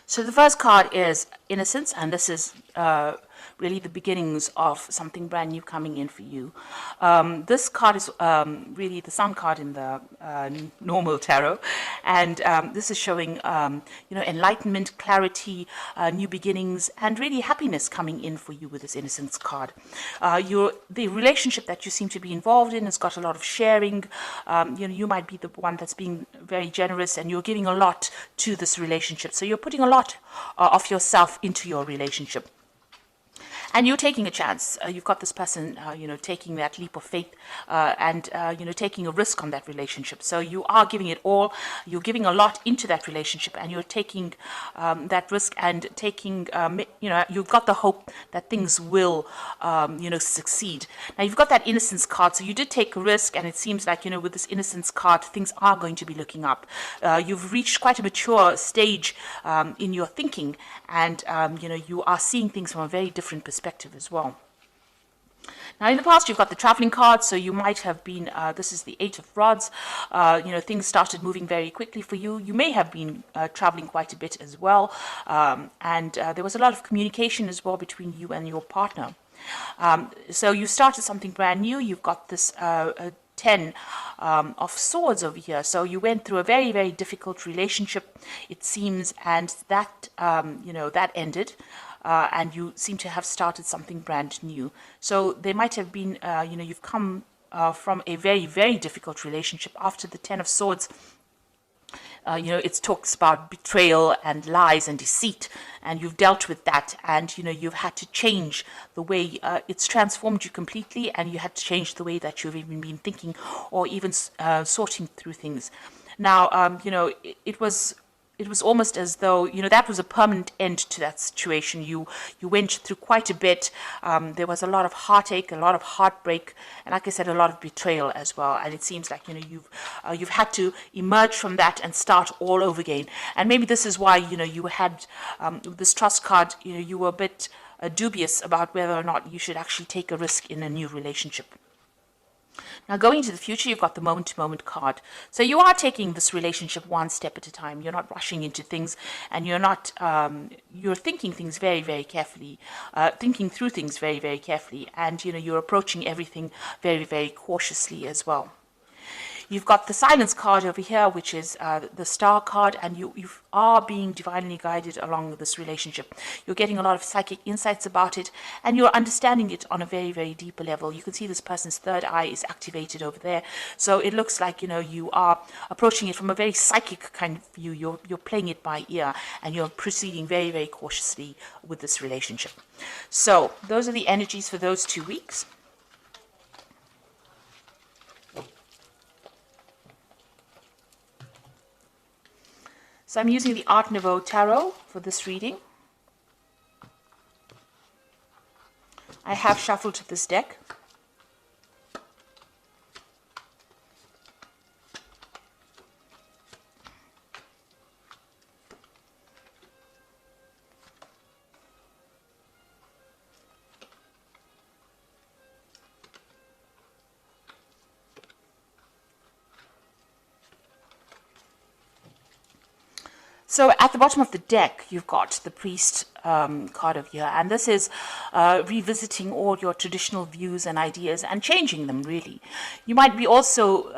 So the first card is Innocence, and this is really the beginnings of something brand new coming in for you. This card is really the Sun card in the normal tarot, and this is showing enlightenment, clarity, new beginnings, and really happiness coming in for you with this Innocence card. The relationship that you seem to be involved in has got a lot of sharing. You might be the one that's being very generous, and you're giving a lot to this relationship. So you're putting a lot of yourself into your relationship. And you're taking a chance. You've got this person, taking that leap of faith and taking a risk on that relationship. So you are giving it all. You're giving a lot into that relationship, and you're taking that risk and taking, you've got the hope that things will, succeed. Now, you've got that Innocence card. So you did take a risk, and it seems like, with this Innocence card, things are going to be looking up. You've reached quite a mature stage in your thinking, and, you are seeing things from a very different perspective as well. Now, in the past, you've got the traveling card, so you might have been, this is the Eight of Rods, things started moving very quickly for you. You may have been traveling quite a bit as well, and there was a lot of communication as well between you and your partner. So you started something brand new. You've got this 10 of Swords over here. So you went through a very, very difficult relationship, it seems, and that, that ended. And you seem to have started something brand new. So there might have been, you've come from a very, very difficult relationship. After the 10 of Swords, it talks about betrayal and lies and deceit, and you've dealt with that, and you've had to change the way it's transformed you completely, and you had to change the way that you've even been thinking or even sorting through things. Now, it was almost as though, that was a permanent end to that situation. You went through quite a bit. There was a lot of heartache, a lot of heartbreak, and like I said, a lot of betrayal as well. And it seems like, you've had to emerge from that and start all over again. And maybe this is why, you had this Trust card, you were a bit dubious about whether or not you should actually take a risk in a new relationship. Now, going into the future, you've got the moment-to-moment card. So you are taking this relationship one step at a time. You're not rushing into things, and you're not, you're thinking things very, very carefully, thinking through things very, very carefully, and, you're approaching everything very, very cautiously as well. You've got the Silence card over here, which is the Star card, and you are being divinely guided along this relationship. You're getting a lot of psychic insights about it, and you're understanding it on a very, very deeper level. You can see this person's third eye is activated over there. So it looks like, you are approaching it from a very psychic kind of view. You're playing it by ear, and you're proceeding very, very cautiously with this relationship. So those are the energies for those 2 weeks. So I'm using the Art Nouveau Tarot for this reading. I have shuffled this deck. So at the bottom of the deck, you've got the Priest card over here, and this is revisiting all your traditional views and ideas and changing them, really. You might be also,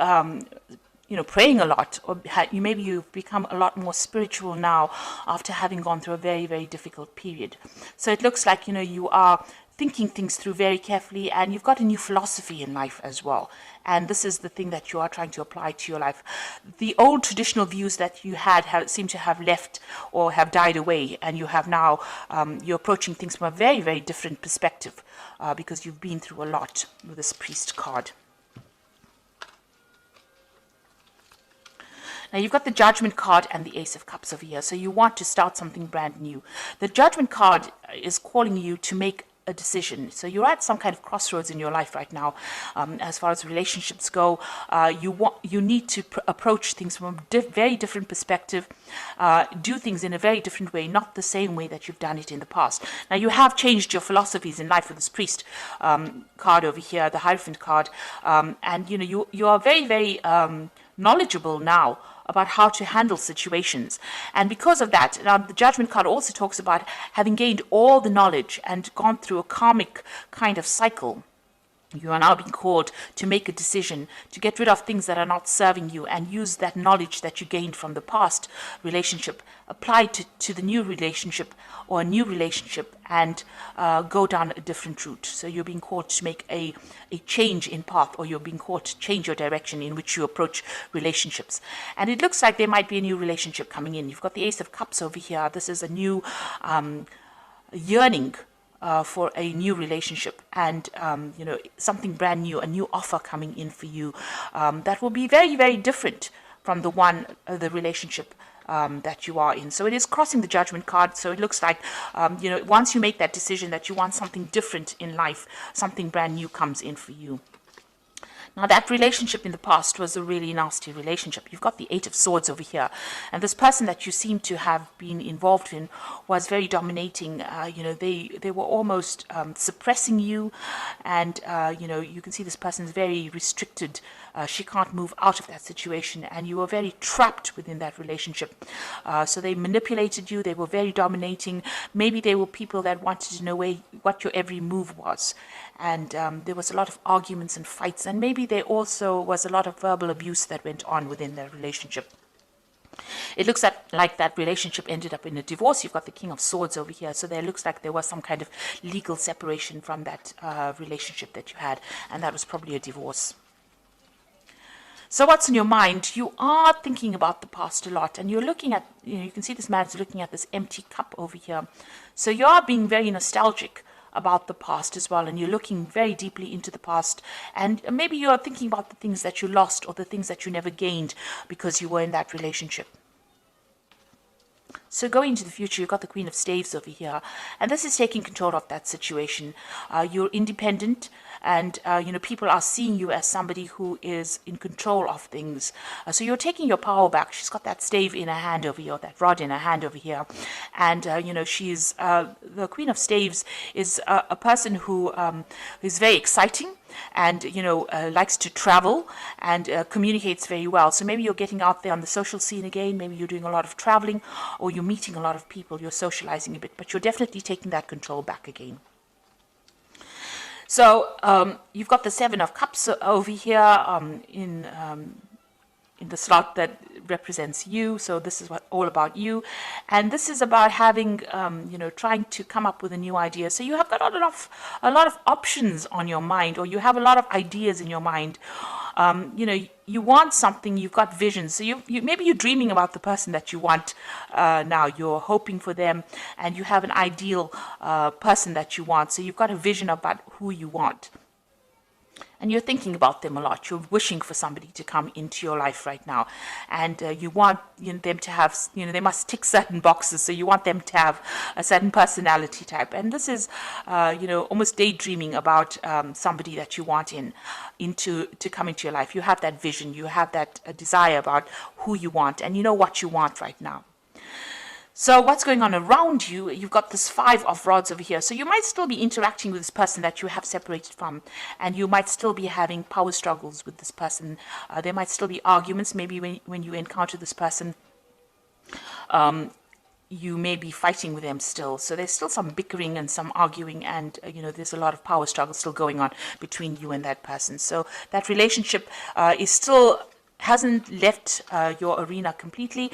praying a lot, or maybe you've become a lot more spiritual now after having gone through a very, very difficult period. So it looks like, you are thinking things through very carefully, and you've got a new philosophy in life as well. And this is the thing that you are trying to apply to your life. The old traditional views that you had seem to have left or have died away, and you have now, you're approaching things from a very, very different perspective because you've been through a lot with this Priest card. Now, you've got the Judgment card and the Ace of Cups over here, so you want to start something brand new. The Judgment card is calling you to make a decision. So you're at some kind of crossroads in your life right now. As far as relationships go, you need to approach things from a very different perspective, do things in a very different way, not the same way that you've done it in the past. Now, you have changed your philosophies in life with this Priest card over here, the Hierophant card, and you are very, very knowledgeable now about how to handle situations. And because of that, now the Judgment card also talks about having gained all the knowledge and gone through a karmic kind of cycle. You are now being called to make a decision, to get rid of things that are not serving you and use that knowledge that you gained from the past relationship, apply to the new relationship or a new relationship, and go down a different route. So you're being called to make a change in path, or you're being called to change your direction in which you approach relationships. And it looks like there might be a new relationship coming in. You've got the Ace of Cups over here. This is a new yearning for a new relationship, and something brand new, a new offer coming in for you that will be very, very different from the relationship that you are in. So it is crossing the Judgment card. So it looks like once you make that decision that you want something different in life, something brand new comes in for you. Now, that relationship in the past was a really nasty relationship. You've got the Eight of Swords over here. And this person that you seem to have been involved in was very dominating. They were almost suppressing you. And, you can see this person is very restricted. She can't move out of that situation. And you were very trapped within that relationship. So they manipulated you. They were very dominating. Maybe they were people that wanted to know what your every move was. And there was a lot of arguments and fights, and maybe there also was a lot of verbal abuse that went on within their relationship. It looks like that relationship ended up in a divorce. You've got the King of Swords over here, so there looks like there was some kind of legal separation from that relationship that you had, and that was probably a divorce. So what's in your mind? You are thinking about the past a lot, and you're looking at, you can see this man's looking at this empty cup over here. So you are being very nostalgic about the past as well, and you're looking very deeply into the past, and maybe you're thinking about the things that you lost or the things that you never gained because you were in that relationship. So going into the future, you've got the Queen of Staves over here, and this is taking control of that situation. You're independent, and people are seeing you as somebody who is in control of things. So you're taking your power back. She's got that stave in her hand over here, that rod in her hand over here, and she's the Queen of Staves is a person who is very exciting, and likes to travel and communicates very well. So maybe you're getting out there on the social scene again. Maybe you're doing a lot of traveling, or you're meeting a lot of people. You're socializing a bit, but you're definitely taking that control back again. So you've got the Seven of Cups over here in the slot that represents you. So this is all about you, and this is about having trying to come up with a new idea. So you have got a lot of options on your mind, or you have a lot of ideas in your mind. You want something, you've got visions. So you maybe you're dreaming about the person that you want now. You're hoping for them, and you have an ideal person that you want. So you've got a vision about who you want. And you're thinking about them a lot. You're wishing for somebody to come into your life right now. And you want them to have, they must tick certain boxes. So you want them to have a certain personality type. And this is, almost daydreaming about somebody that you want to come into your life. You have that vision. You have that desire about who you want. And you know what you want right now. So what's going on around you? You've got this Five of Rods over here. So you might still be interacting with this person that you have separated from, and you might still be having power struggles with this person. There might still be arguments. Maybe when you encounter this person, you may be fighting with them still. So there's still some bickering and some arguing, and there's a lot of power struggle still going on between you and that person. So that relationship hasn't left your arena completely.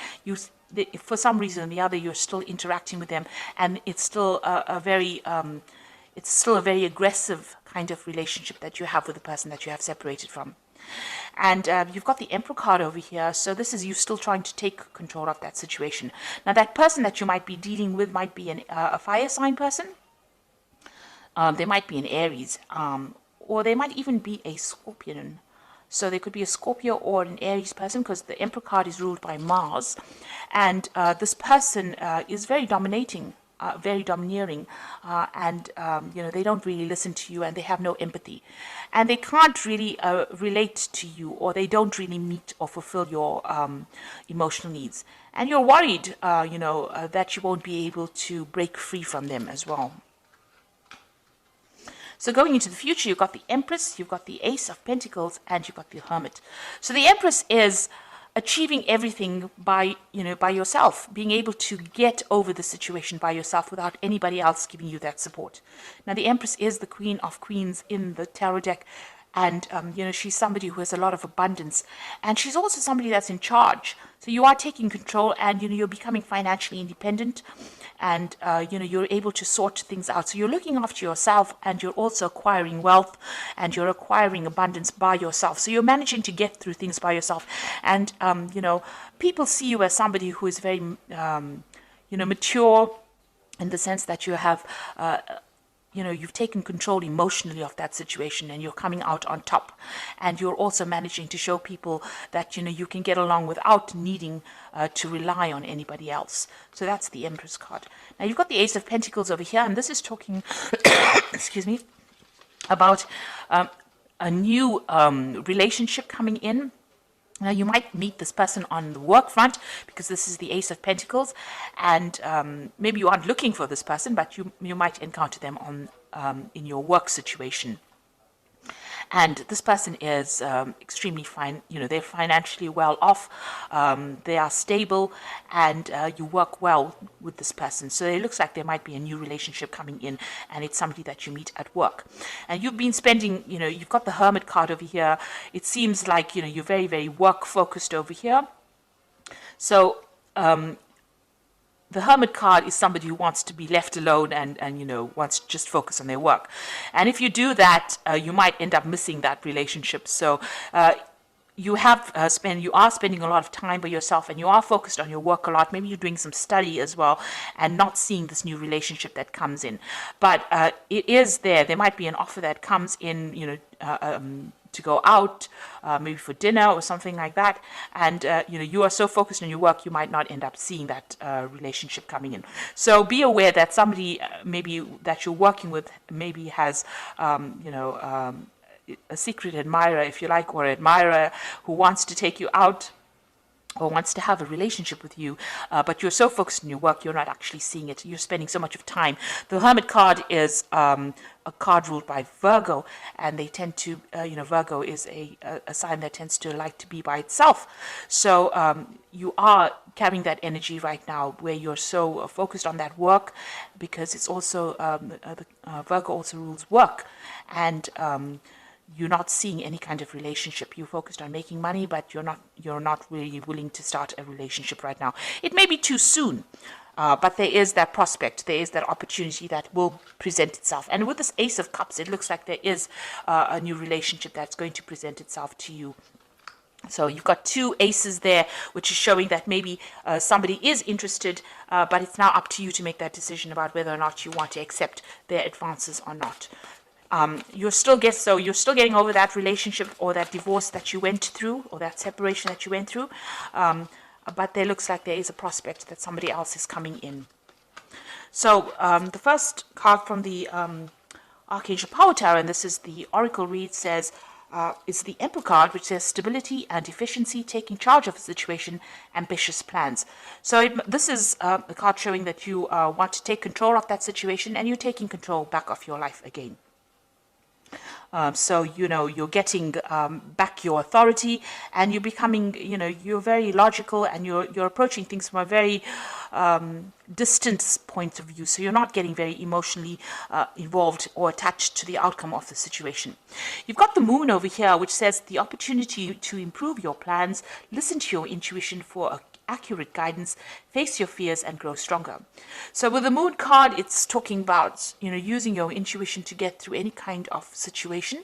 For some reason or the other, you're still interacting with them, and it's still a very aggressive kind of relationship that you have with the person that you have separated from. And you've got the Emperor card over here, so this is you still trying to take control of that situation. Now, that person that you might be dealing with might be a fire sign person. They might be an Aries, or they might even be a Scorpion. So there could be a Scorpio or an Aries person, because the Emperor card is ruled by Mars. And this person is very dominating, very domineering, and they don't really listen to you, and they have no empathy. And they can't really relate to you, or they don't really meet or fulfill your emotional needs. And you're worried, that you won't be able to break free from them as well. So going into the future, you've got the Empress, you've got the Ace of Pentacles, and you've got the Hermit. So the Empress is achieving everything by, by yourself, being able to get over the situation by yourself without anybody else giving you that support. Now, the Empress is the Queen of Queens in the tarot deck, and she's somebody who has a lot of abundance, and she's also somebody that's in charge. So you are taking control, and you're becoming financially independent, and you're able to sort things out. So you're looking after yourself, and you're also acquiring wealth, and you're acquiring abundance by yourself. So you're managing to get through things by yourself, and people see you as somebody who is very mature, in the sense that you have you've taken control emotionally of that situation, and you're coming out on top. And you're also managing to show people that, you can get along without needing to rely on anybody else. So that's the Empress card. Now, you've got the Ace of Pentacles over here, and this is talking, excuse me, about a new relationship coming in. Now, you might meet this person on the work front, because this is the Ace of Pentacles, and maybe you aren't looking for this person, but you might encounter them on in your work situation. And this person is extremely fine. They're financially well off. They are stable, and you work well with this person. So it looks like there might be a new relationship coming in, and it's somebody that you meet at work. And you've been spending, you've got the Hermit card over here. It seems like, you're very, very work focused over here. So, the Hermit card is somebody who wants to be left alone and wants to just focus on their work. And if you do that, you might end up missing that relationship. So you are spending a lot of time by yourself, and you are focused on your work a lot. Maybe you're doing some study as well, and not seeing this new relationship that comes in. But it is there. There might be an offer that comes in, to go out, maybe for dinner or something like that, and you are so focused on your work, you might not end up seeing that relationship coming in. So be aware that somebody maybe that you're working with maybe has a secret admirer, if you like, or admirer who wants to take you out or wants to have a relationship with you, but you're so focused on your work, you're not actually seeing it. You're spending so much of time. The Hermit card is a card ruled by Virgo, and they tend to, Virgo is a sign that tends to like to be by itself. So you are carrying that energy right now, where you're so focused on that work, because it's also, Virgo also rules work, and you're not seeing any kind of relationship. You're focused on making money, but you're not really willing to start a relationship right now. It may be too soon, but there is that prospect, there is that opportunity that will present itself. And with this Ace of Cups, it looks like there is a new relationship that's going to present itself to you. So you've got two aces there, which is showing that maybe somebody is interested, but it's now up to you to make that decision about whether or not you want to accept their advances or not. You're still getting over that relationship or that divorce that you went through, or that separation that you went through, but there looks like there is a prospect that somebody else is coming in. So the first card from the Archangel Power Tower, and this is the Oracle read, says it's the Emperor card, which says stability and efficiency, taking charge of a situation, ambitious plans. So this is a card showing that you want to take control of that situation, and you're taking control back of your life again. So, you're getting back your authority, and you're becoming, you're very logical, and you're approaching things from a very distant point of view. So you're not getting very emotionally involved or attached to the outcome of the situation. You've got the Moon over here, which says the opportunity to improve your plans, listen to your intuition for accurate guidance, face your fears, and grow stronger. So with the Moon card, it's talking about using your intuition to get through any kind of situation.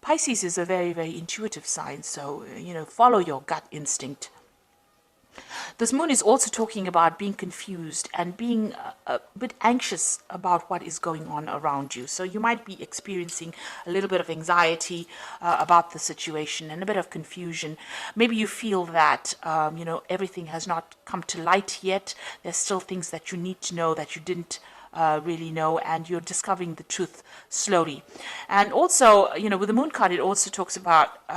Pisces is a very, very intuitive sign, so follow your gut instinct. This Moon is also talking about being confused and being a bit anxious about what is going on around you. So you might be experiencing a little bit of anxiety about the situation and a bit of confusion. Maybe you feel that, everything has not come to light yet. There's still things that you need to know that you didn't really know, and you're discovering the truth slowly. And also, with the Moon card, it also talks about,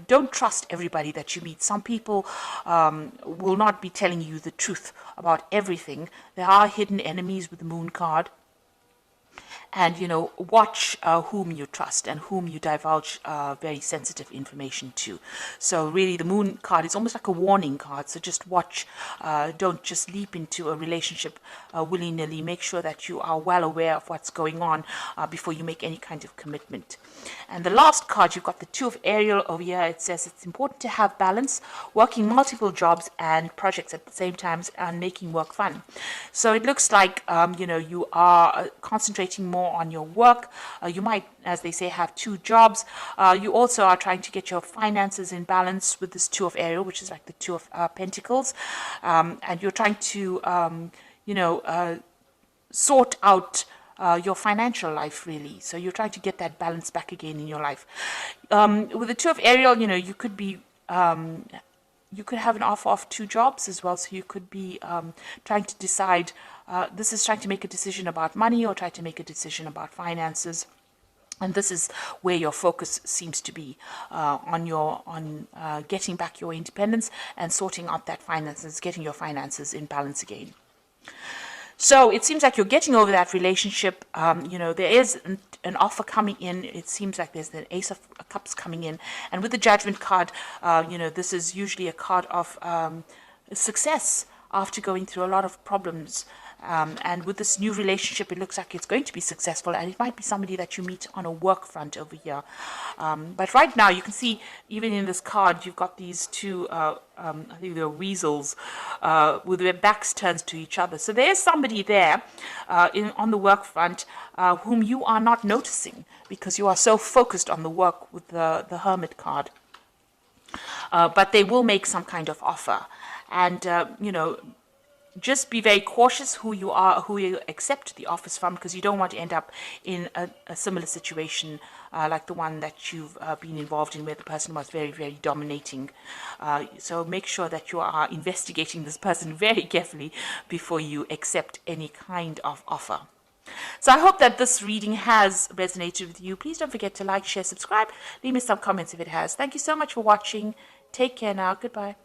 don't trust everybody that you meet. Some people will not be telling you the truth about everything. There are hidden enemies with the Moon card. and watch whom you trust and whom you divulge very sensitive information to. So really the Moon card is almost like a warning card, so just watch. Don't just leap into a relationship willy-nilly. Make sure that you are well aware of what's going on before you make any kind of commitment. And the last card, you've got the Two of Ariel over here. It says it's important to have balance, working multiple jobs and projects at the same time, and making work fun. So it looks like you are concentrating more on your work. You might, as they say, have two jobs. You also are trying to get your finances in balance with this Two of Ariel, which is like the Two of Pentacles, and you're trying to sort out your financial life, really. So you're trying to get that balance back again in your life. With the Two of Ariel, you could be you could have an offer of two jobs as well. So you could be trying to decide. This is trying to make a decision about money, or try to make a decision about finances. And this is where your focus seems to be on getting back your independence and sorting out that finances, getting your finances in balance again. So it seems like you're getting over that relationship. There is an offer coming in. It seems like there's an Ace of Cups coming in. And with the Judgment card, this is usually a card of success after going through a lot of problems. And with this new relationship, it looks like it's going to be successful, and it might be somebody that you meet on a work front over here. But right now, you can see, even in this card, you've got these two, I think they're weasels, with their backs turned to each other. So there's somebody there on the work front whom you are not noticing because you are so focused on the work with the Hermit card. But they will make some kind of offer. And, just be very cautious who you accept the offers from, because you don't want to end up in a similar situation like the one that you've been involved in, where the person was very, very dominating. So make sure that you are investigating this person very carefully before you accept any kind of offer. So I hope that this reading has resonated with you. Please don't forget to like, share, subscribe. Leave me some comments if it has. Thank you so much for watching. Take care now. Goodbye.